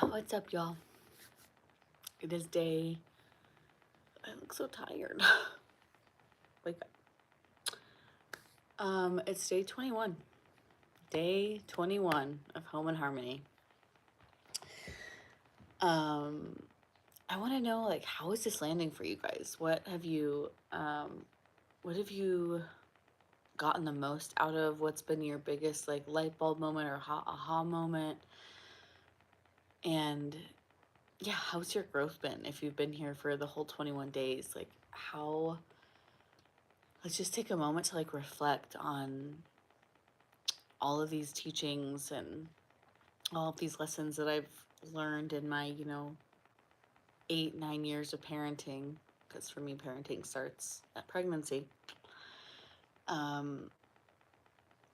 What's up, y'all? It is day. I look so tired. Wake up. It's day 21. Day 21 of Home and Harmony. I want to know, like, how is this landing for you guys? What have you gotten the most out of? What's been your biggest, like, light bulb moment or aha moment? And yeah, how's your growth been? If you've been here for the whole 21 days, like, let's just take a moment to, like, reflect on all of these teachings and all of these lessons that I've learned in my, 8, 9 years of parenting. Because for me, parenting starts at pregnancy. Um,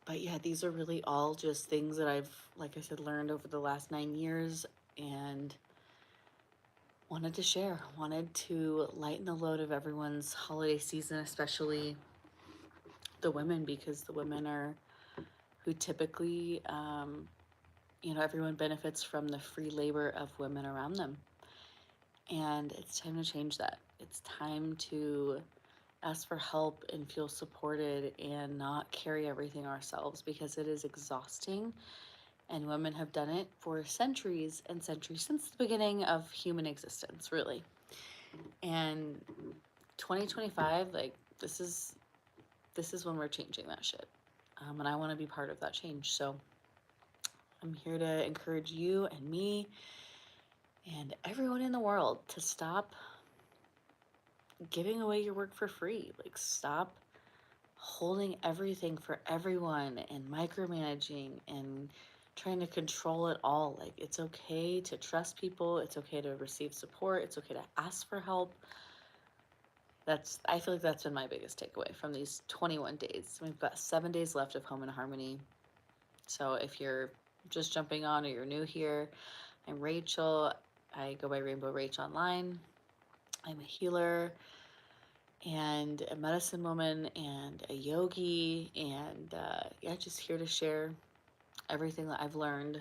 but yeah, these are really all just things that I've, like I said, learned over the last 9 years and wanted to share, wanted to lighten the load of everyone's holiday season, especially the women, because the women are who typically, everyone benefits from the free labor of women around them. And it's time to change that. It's time to ask for help and feel supported and not carry everything ourselves, because it is exhausting. And women have done it for centuries and centuries, since the beginning of human existence, really. And 2025, like, this is when we're changing that shit. And I want to be part of that change. So I'm here to encourage you and me and everyone in the world to stop giving away your work for free. Like, stop holding everything for everyone and micromanaging and trying to control it all. Like, it's okay to trust people. It's okay to receive support. It's okay to ask for help. I feel like that's been my biggest takeaway from these 21 days. We've got 7 days left of Home and Harmony. So if you're just jumping on or you're new here, I'm Rachel. I go by Rainbow Rach online. I'm a healer and a medicine woman and a yogi, and just here to share everything that I've learned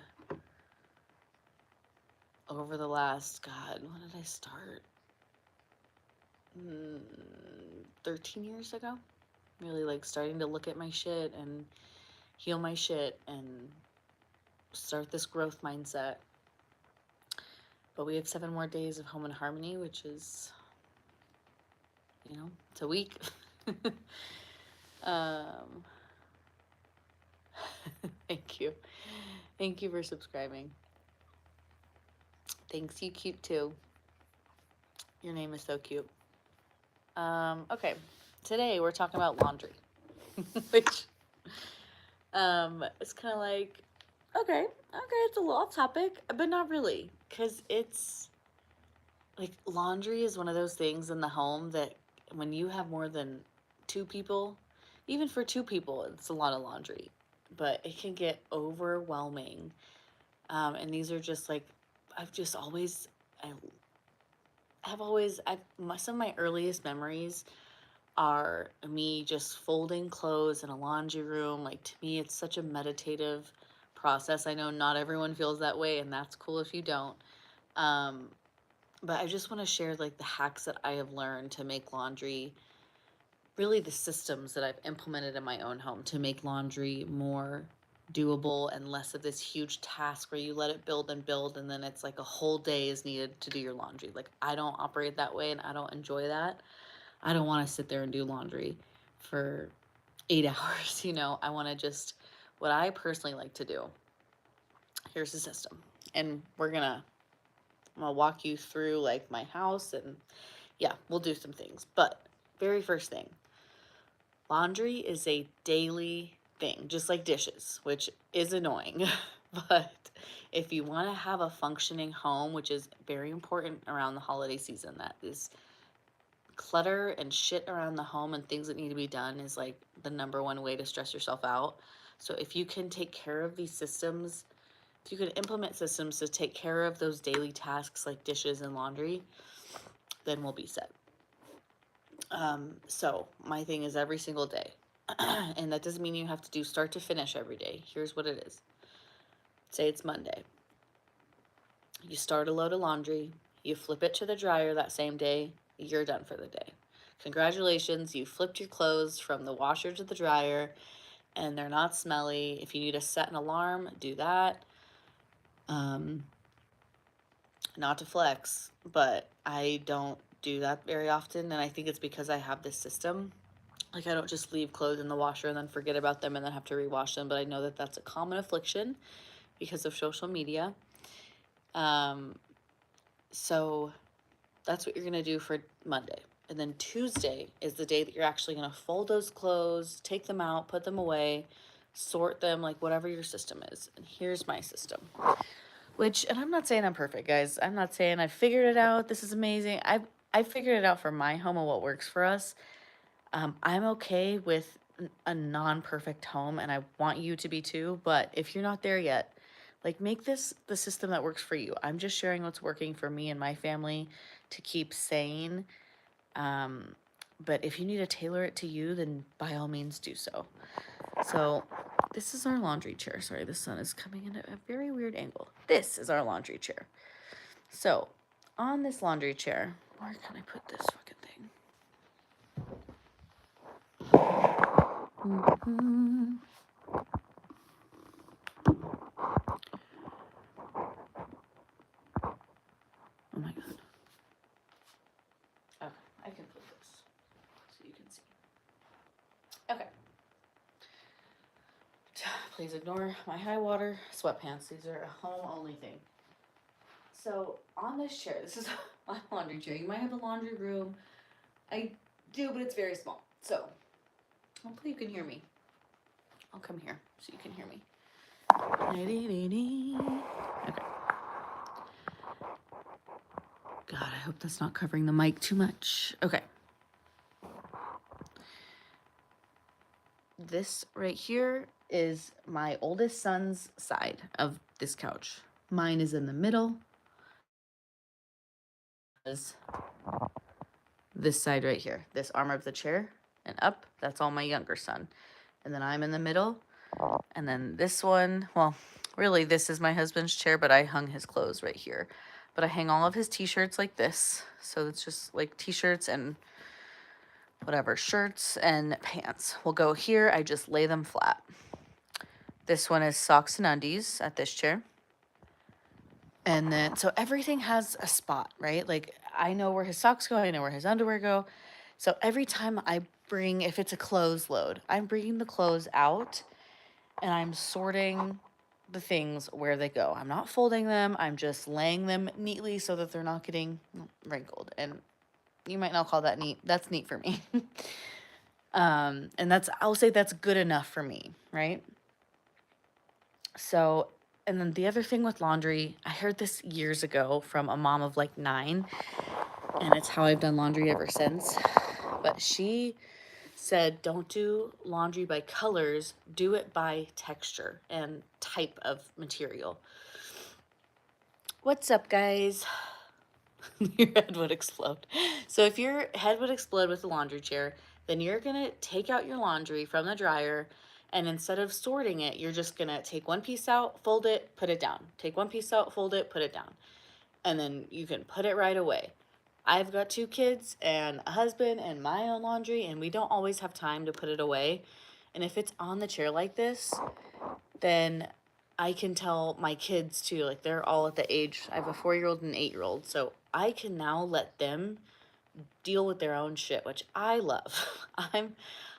over the last, God, when did I start? 13 years ago. Really, like, starting to look at my shit and heal my shit and start this growth mindset. But we have 7 more days of Home and Harmony, which is, it's a week. Thank you. Thank you for subscribing. Thanks, you cute too. Your name is so cute. Okay, today we're talking about laundry, which it's kind of like, okay, it's a little off topic, but not really, because it's like, laundry is one of those things in the home that when you have more than 2 people, even for 2 people, it's a lot of laundry, but it can get overwhelming. And these are just like, I've just always, some of my earliest memories are me just folding clothes in a laundry room. Like, to me, it's such a meditative process. I know not everyone feels that way, and that's cool if you don't. But I just want to share, like, the hacks that I have learned to make laundry, really the systems that I've implemented in my own home to make laundry more doable and less of this huge task where you let it build and build and then it's like a whole day is needed to do your laundry. Like, I don't operate that way and I don't enjoy that. I don't want to sit there and do laundry for 8 hours, I want to just, what I personally like to do, here's the system. And I'm going to walk you through, like, my house, and yeah, we'll do some things. But very first thing, laundry is a daily thing, just like dishes, which is annoying. But if you want to have a functioning home, which is very important around the holiday season, that is, clutter and shit around the home and things that need to be done is like the number one way to stress yourself out. So if you can take care of these systems, if you can implement systems to take care of those daily tasks like dishes and laundry, then we'll be set. So my thing is every single day. And that doesn't mean you have to do start to finish every day. Here's what it is. Say it's Monday. You start a load of laundry, you flip it to the dryer that same day, you're done for the day. Congratulations, you flipped your clothes from the washer to the dryer and they're not smelly. If you need to set an alarm, do that. Not to flex, but I don't do that very often, and I think it's because I have this system. Like, I don't just leave clothes in the washer and then forget about them and then have to rewash them, but I know that that's a common affliction because of social media. So that's what you're gonna do for Monday. And then Tuesday is the day that you're actually gonna fold those clothes, take them out, put them away, sort them, like whatever your system is. And here's my system. Which, and I'm not saying I'm perfect, guys. I'm not saying I figured it out. This is amazing. I figured it out for my home and what works for us. I'm okay with a non-perfect home, and I want you to be too. But if you're not there yet, like, make this the system that works for you. I'm just sharing what's working for me and my family to keep sane. But if you need to tailor it to you, then by all means do so. So this is our laundry chair. Sorry, the sun is coming in at a very weird angle. This is our laundry chair. So on this laundry chair, where can I put this fucking thing? Mm-hmm. Oh my god. Okay, I can put this so you can see. Okay. Please ignore my high water sweatpants. These are a home only thing. So on this chair, this is my laundry chair. You might have a laundry room. I do, but it's very small. So hopefully you can hear me. I'll come here so you can hear me. Okay. God, I hope that's not covering the mic too much. Okay. This right here is my oldest son's side of this couch. Mine is in the middle. This side right here, this arm of the chair and up, that's all my younger son. And then I'm in the middle. And then this one, well, really this is my husband's chair, but I hung his clothes right here. But I hang all of his t-shirts like this. So it's just like t-shirts and whatever, shirts and pants will go here. I just lay them flat. This one is socks and undies at this chair. And then, so everything has a spot, right? Like, I know where his socks go, I know where his underwear go. So every time I bring, if it's a clothes load, I'm bringing the clothes out and I'm sorting the things where they go. I'm not folding them, I'm just laying them neatly so that they're not getting wrinkled. And you might not call that neat. That's neat for me. And that's, I'll say that's good enough for me, right? So, and then the other thing with laundry, I heard this years ago from a mom of like 9, and it's how I've done laundry ever since. But she said, don't do laundry by colors, do it by texture and type of material. What's up, guys? Your head would explode. So if your head would explode with the laundry chair, then you're gonna take out your laundry from the dryer, and instead of sorting it, you're just gonna take one piece out, fold it, put it down. Take one piece out, fold it, put it down. And then you can put it right away. I've got 2 kids and a husband and my own laundry, and we don't always have time to put it away. And if it's on the chair like this, then I can tell my kids too, like they're all at the age, I have a 4-year-old and an 8-year-old, so I can now let them deal with their own shit, which I love.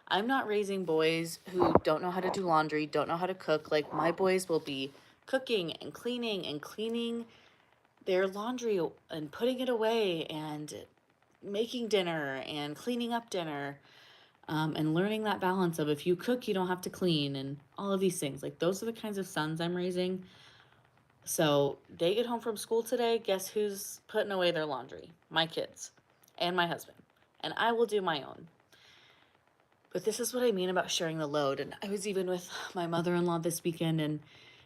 I'm not raising boys who don't know how to do laundry, don't know how to cook. Like, my boys will be cooking and cleaning their laundry and putting it away and making dinner and cleaning up dinner, and learning that balance of if you cook, you don't have to clean, and all of these things. Like, those are the kinds of sons I'm raising. So they get home from school today, guess who's putting away their laundry? My kids and my husband. And I will do my own. But this is what I mean about sharing the load. And I was even with my mother-in-law this weekend and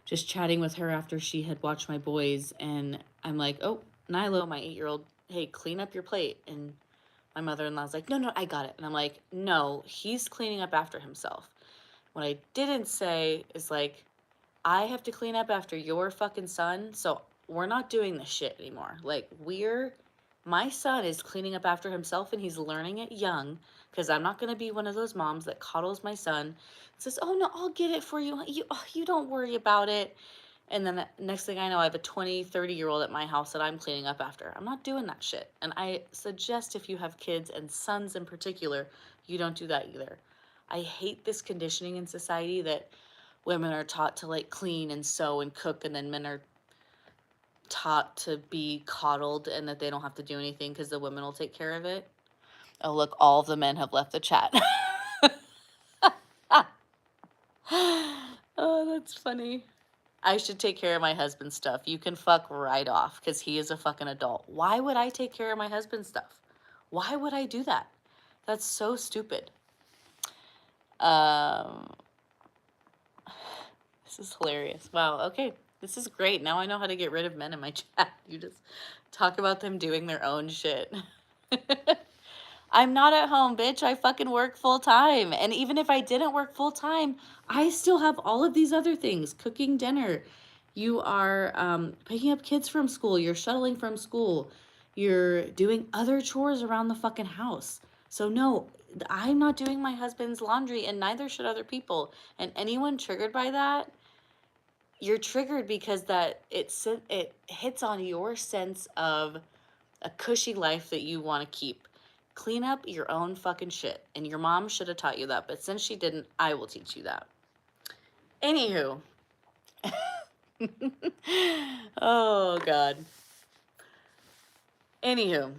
just chatting with her after she had watched my boys. And I'm like, oh, Nilo, my 8-year-old, hey, clean up your plate. And my mother-in-law's like, no, I got it. And I'm like, no, he's cleaning up after himself. What I didn't say is, like, I have to clean up after your fucking son, so we're not doing this shit anymore. Like, my son is cleaning up after himself and he's learning it young, because I'm not going to be one of those moms that coddles my son and says, oh no, I'll get it for you. You don't worry about it. And then the next thing I know, I have a 20, 30-year-old at my house that I'm cleaning up after. I'm not doing that shit. And I suggest if you have kids, and sons in particular, you don't do that either. I hate this conditioning in society that women are taught to like clean and sew and cook, and then men are taught to be coddled and that they don't have to do anything because the women will take care of it. Oh, look, all of the men have left the chat. Oh, that's funny. I should take care of my husband's stuff. You can fuck right off because he is a fucking adult. Why would I take care of my husband's stuff? Why would I do that? That's so stupid. This is hilarious. Wow, okay. This is great. Now I know how to get rid of men in my chat. You just talk about them doing their own shit. I'm not at home, bitch. I fucking work full time. And even if I didn't work full time, I still have all of these other things. Cooking dinner. You are picking up kids from school. You're shuttling from school. You're doing other chores around the fucking house. So no, I'm not doing my husband's laundry, and neither should other people. And anyone triggered by that, you're triggered because it hits on your sense of a cushy life that you want to keep. Clean up your own fucking shit. And your mom should have taught you that, but since she didn't, I will teach you that. Anywho. Oh God. Anywho.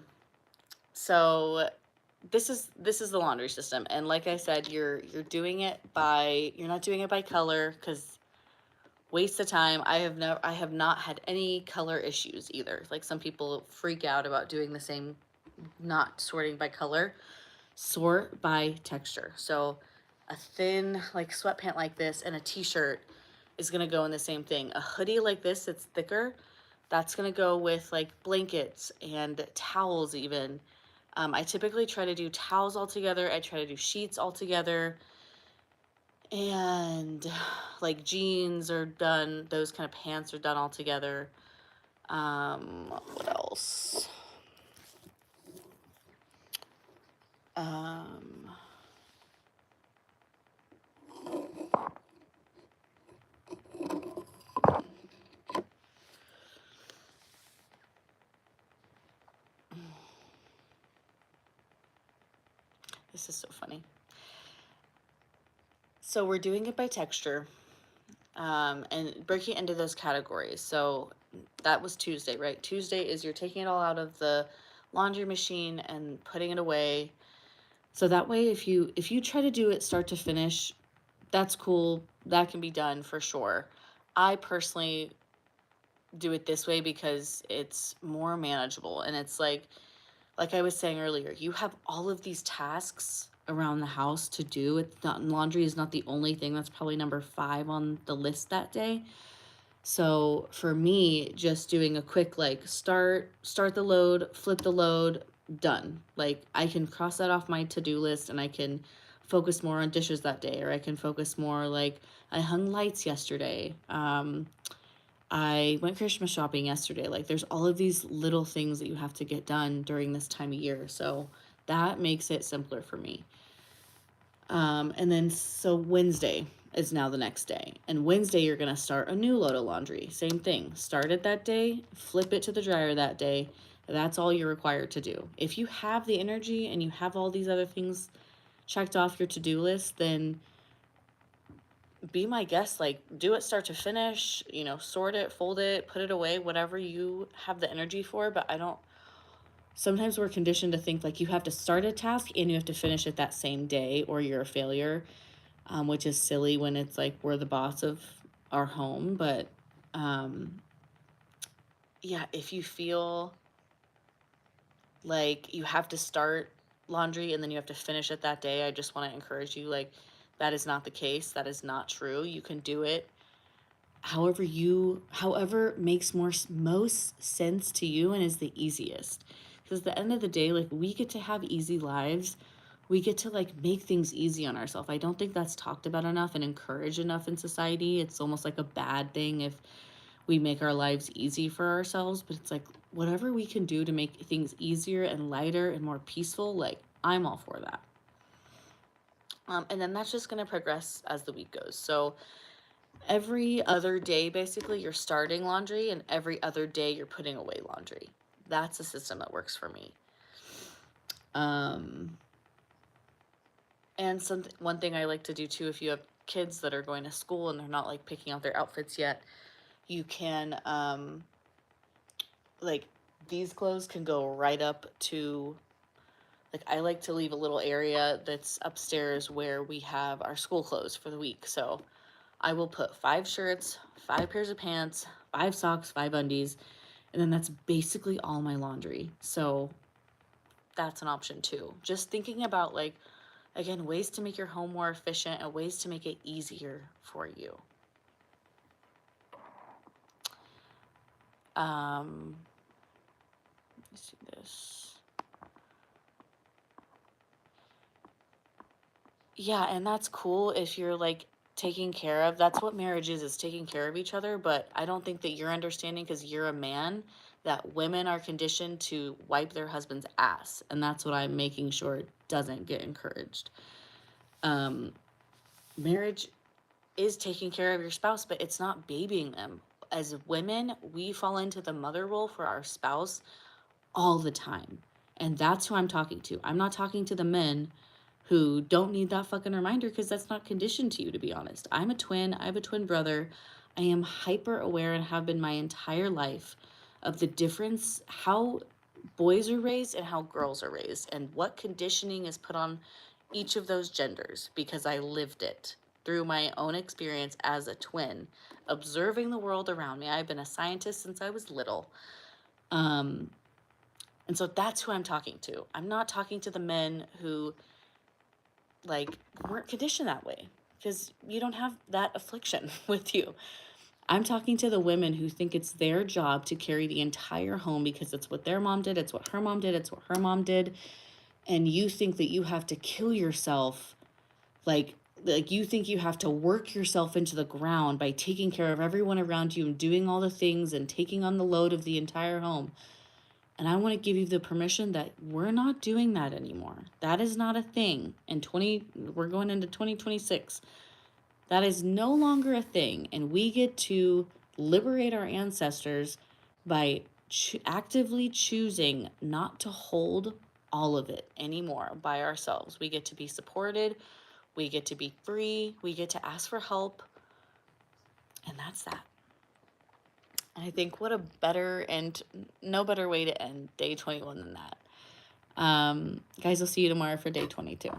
So this is the laundry system, and like I said, you're not doing it by color, because waste of time. I have not had any color issues either. Like, some people freak out about doing the same, not sorting by color. Sort by texture. So a thin like sweatpant like this and a t-shirt is gonna go in the same thing. A hoodie like this, it's thicker, that's gonna go with like blankets and towels even. I typically try to do towels all together. I try to do sheets all together. And like jeans are done, those kind of pants are done all together. What else? This is so funny. So we're doing it by texture, and breaking into those categories. So that was Tuesday, right? Tuesday is you're taking it all out of the laundry machine and putting it away. So that way, if you try to do it start to finish, that's cool. That can be done for sure. I personally do it this way because it's more manageable, and it's like I was saying earlier, you have all of these tasks around the house to do. It's not, laundry is not the only thing. That's probably number 5 on the list that day. So for me, just doing a quick like start the load, flip the load, done. Like, I can cross that off my to-do list, and I can focus more on dishes that day, or I can focus more like I hung lights yesterday. I went Christmas shopping yesterday. Like, there's all of these little things that you have to get done during this time of year. So that makes it simpler for me. And then, so Wednesday is now the next day. And Wednesday, you're going to start a new load of laundry. Same thing. Start it that day, flip it to the dryer that day. That's all you're required to do. If you have the energy and you have all these other things checked off your to-do list, then be my guest. Like, do it start to finish, sort it, fold it, put it away, whatever you have the energy for. But sometimes we're conditioned to think like you have to start a task and you have to finish it that same day or you're a failure, which is silly when it's like we're the boss of our home. But yeah, if you feel like you have to start laundry and then you have to finish it that day, I just want to encourage you, like, that is not the case. That is not true. You can do it however makes most sense to you and is the easiest. Because at the end of the day, like, we get to have easy lives. We get to like make things easy on ourselves. I don't think that's talked about enough and encouraged enough in society. It's almost like a bad thing if we make our lives easy for ourselves, but it's like whatever we can do to make things easier and lighter and more peaceful, like I'm all for that. And then that's just going to progress as the week goes. So every other day, basically, you're starting laundry, and every other day you're putting away laundry. That's a system that works for me. And one thing I like to do too, if you have kids that are going to school and they're not like picking out their outfits yet, you can like these clothes can go right up to, like, I like to leave a little area that's upstairs where we have our school clothes for the week. So I will put 5 shirts, 5 pairs of pants, 5 socks, 5 undies, and then that's basically all my laundry. So that's an option too. Just thinking about, like, again, ways to make your home more efficient and ways to make it easier for you. Let me see this. Yeah, and that's cool if you're like taking care of, that's what marriage is taking care of each other. But I don't think that you're understanding, because you're a man, that women are conditioned to wipe their husband's ass. And that's what I'm making sure it doesn't get encouraged. Marriage is taking care of your spouse, but it's not babying them. As women, we fall into the mother role for our spouse all the time. And that's who I'm talking to. I'm not talking to the men who don't need that fucking reminder, because that's not conditioned to you, to be honest. I'm a twin. I have a twin brother. I am hyper aware, and have been my entire life, of the difference, how boys are raised and how girls are raised, and what conditioning is put on each of those genders, because I lived it through my own experience as a twin, observing the world around me. I've been a scientist since I was little. And so that's who I'm talking to. I'm not talking to the men who, like, weren't conditioned that way, because you don't have that affliction with you. I'm talking to the women who think it's their job to carry the entire home because it's what their mom did, it's what her mom did, it's what her mom did. And you think that you have to kill yourself, like you think you have to work yourself into the ground by taking care of everyone around you and doing all the things and taking on the load of the entire home. And I want to give you the permission that we're not doing that anymore. That is not a thing. We're going into 2026. That is no longer a thing. And we get to liberate our ancestors by actively choosing not to hold all of it anymore by ourselves. We get to be supported. We get to be free. We get to ask for help. And that's that. And I think what a better and no better way to end day 21 than that. Guys, I'll see you tomorrow for day 22.